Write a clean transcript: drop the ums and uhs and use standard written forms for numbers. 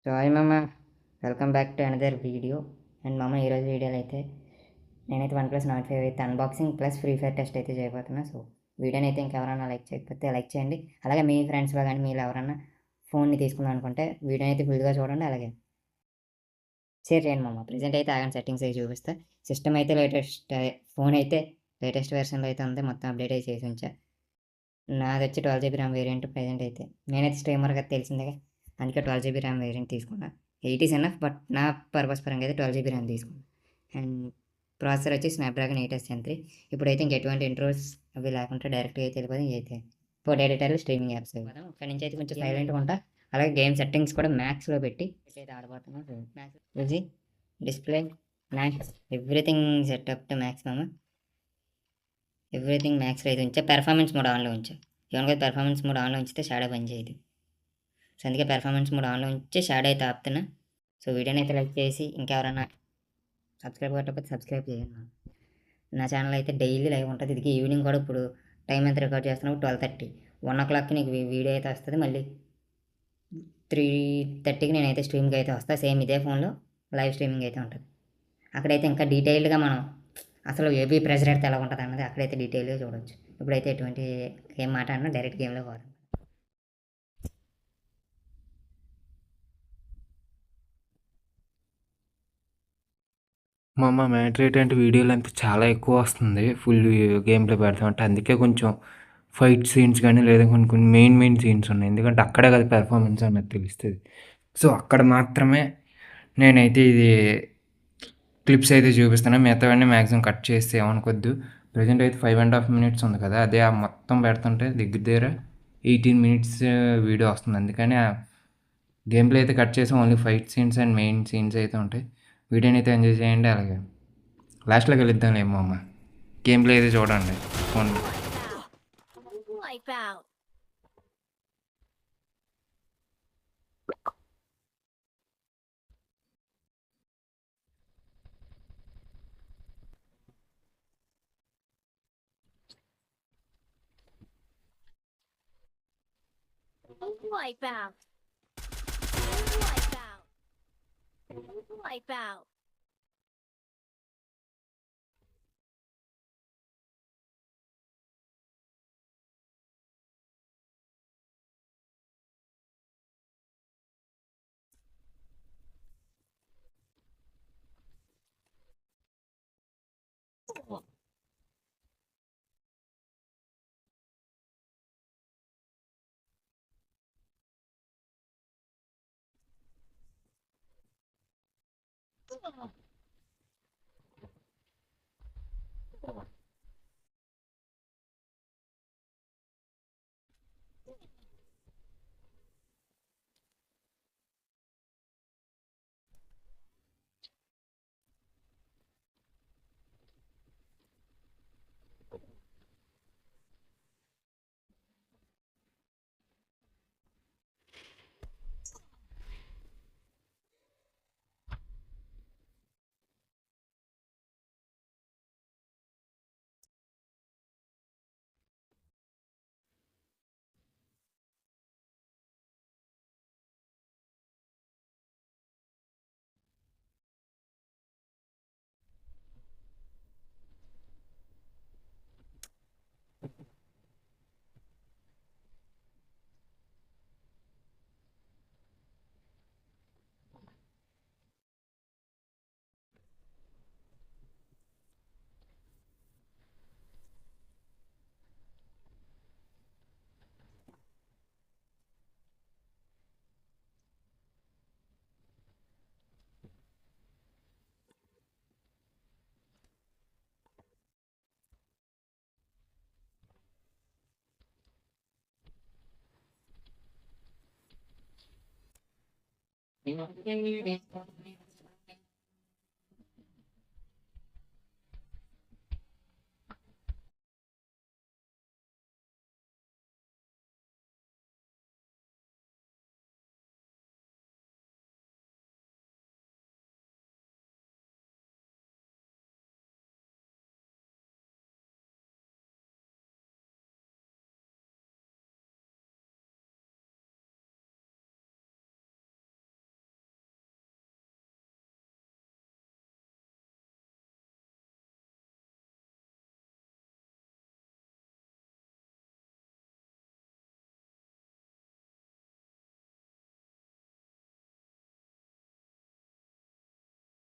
So hi మామ, welcome back to another video. And మామ, ఈరోజు వీడియోలో అయితే నేనైతే OnePlus Nord 5 అయితే unboxing plus free fire test అయితే చేయబోతున్నా. సో వీడియోని అయితే ఇంకెవరైనా లైక్ చేయకపోతే లైక్ చేయండి. అలాగే మీ ఫ్రెండ్స్లో కానీ మీరు ఎవరైనా ఫోన్ని తీసుకుందాం అనుకుంటే వీడియోని అయితే ఫుల్గా చూడండి, అలాగే షేర్ చేయండి మామ. ప్రజెంట్ అయితే ఆగండి, సెట్టింగ్స్ అయితే చూపిస్తా. సిస్టమ్ అయితే ఫోన్ అయితే లేటెస్ట్ వెర్షన్లో అయితే ఉంది, మొత్తం అప్డేట్ అయితే చేసి ఉంచా. నాది వచ్చి 12 GB ర్యామ్ వేరియంట్. ప్రజెంట్ అయితే నేనైతే స్ట్రీమర్ కదా తెలిసిందే, అందుకే 12 GB ర్యామ్ వేరియంట్ తీసుకున్నా. 8 ఈస్ ఎనఫ్, బట్ నా పర్పస్ పరంగా అయితే 12 GB ర్యామ్ తీసుకున్నాను. అండ్ ప్రాసెసర్ వచ్చి స్నాప్డ్రాగన్ 8S Gen 3. ఇప్పుడైతే ఇంకెటువంటి ఇంట్రోస్ అవి లేకుండా డైరెక్ట్గా అయితే వెళ్ళిపోతుంది. అయితే ఫోటో ఎడిటర్లు, స్ట్రీమింగ్ యాప్స్ ఇక్కడ నుంచి అయితే కొంచెం సైలెంట్గా ఉంటా. అలాగే గేమ్ సెట్టింగ్స్ కూడా మ్యాక్స్లో పెట్టి అయితే ఆడబోతున్నాను. Display max, everything setup to maximum. Everything మ్యాక్స్లో అయితే ఉంచా. పెర్ఫార్మెన్స్ మోడ్ ఆన్లో ఉంచా. ఏమనుకో, పెర్ఫార్మెన్స్ మోడ్ ఆన్లో ఉంచితే షాడో పని చేయదు. సో అందుకే పెర్ఫార్మెన్స్ మోడ్ ఆన్లో ఉంచి షాడో అయితే ఆపుతున్నా. సో వీడియోని అయితే లైక్ చేసి ఇంకెవరైనా సబ్స్క్రైబ్ కొట్టకపోతే సబ్స్క్రైబ్ చేయండి. నా ఛానల్ అయితే డైలీ లైవ్ ఉంటుంది. ఇది ఈవినింగ్ కూడా ఇప్పుడు టైం ఎంత రికార్డ్ చేస్తున్నప్పుడు 12:30, 1 o'clock నీకు వీడియో అయితే వస్తుంది. మళ్ళీ 3:30కి నేనైతే స్ట్రీమ్కి అయితే వస్తాను. సేమ్ ఇదే ఫోన్లో లైవ్ స్ట్రీమింగ్ అయితే ఉంటుంది. అక్కడైతే ఇంకా డీటెయిల్డ్గా మనం అసలు ఏబీ ప్రెజర్ అయితే ఎలా ఉంటుంది అన్నది అక్కడైతే డీటెయిల్గా చూడవచ్చు. ఇప్పుడైతే ఎటువంటి గేమ్ మాట్లాడినా డైరెక్ట్ గేమ్లో పోదాం. మా మ్యాటర్ ఏంటంటే వీడియో లెంత్ చాలా ఎక్కువ వస్తుంది ఫుల్ గేమ్ ప్లే పెడతామంటే. అందుకే కొంచెం ఫైట్ సీన్స్ కానీ లేదా కొన్ని కొన్ని మెయిన్ సీన్స్ ఉన్నాయి, ఎందుకంటే అక్కడే కదా పెర్ఫార్మెన్స్ అన్నది తెలుస్తుంది. సో అక్కడ మాత్రమే నేనైతే ఇది క్లిప్స్ అయితే చూపిస్తాను. మిగతావన్నీ మ్యాక్సిమం కట్ చేస్తే ఏమనుకోద్దు. ప్రజెంట్ అయితే 5.5 minutes ఉంది కదా, అదే ఆ మొత్తం పెడుతుంటే దగ్గర దగ్గర 18 minutes వీడియో వస్తుంది. అందుకని ఆ గేమ్ ప్లే అయితే కట్ చేసి only fight scenes and main scenes అయితే ఉంటాయి. వీడియోని అయితే ఎంజాయ్ చేయండి. అలాగే లాస్ట్లో కలుద్దాంలేమో అమ్మ. గేమ్ ప్లే అయితే చూడండి phone. Wipeout. Wipeout. Wipeout. Wipeout.